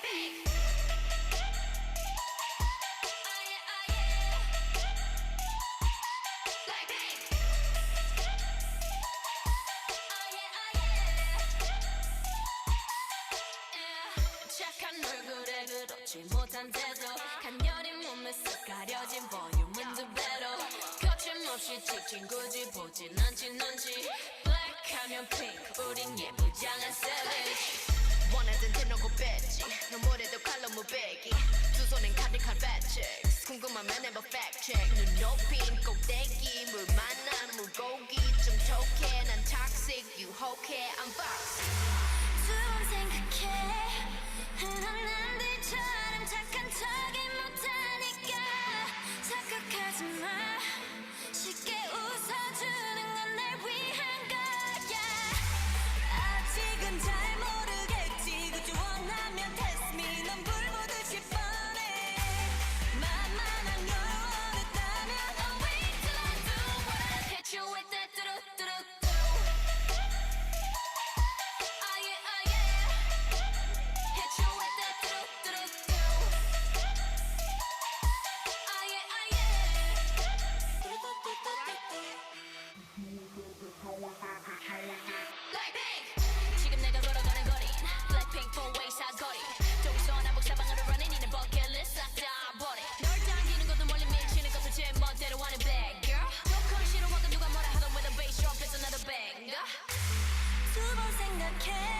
Blackpink. 착한 얼굴에 그렇지 못한 태도 간녀린 몸에서 가려진 볼륨은 두 배로 거침없이 찍힌 굳이 보진 않지 눈치 블랙하면 핑크 우린 예쁘장한 savage 원하던 대놓고 뺐지 너무래도 칼로 무배기 두 손엔 가득한 fact 궁금하면 해봐 fact check 눈 높인 꼭대기 물 만난 물고기 좀 톡해 난 toxic 유혹해 I'm fox 두 번 생각해 흔한 남들처럼 착한 척이 못하니까 착각하지 마 쉽게 웃어주는 건 날 위한 거야 아직은 잘 모르겠지 굳이 원하면 test me 넌 불보듯이 뻔해 만만한 걸 원했다면 I'll wait till I do what I hit you with that 뚜루뚜루 지금 내가 걸어가는 거린 Blackpink four-way 사거리 동서 남북 사방으로 running 이는 버킷리스트 싹 다 버린 널 당기는 것도 멀리 미치는 것도 제 멋대로 하는 bad girl 조금 싫어하고 누가 뭐라 하던 with a bass drop it's another banger 두 번 생각해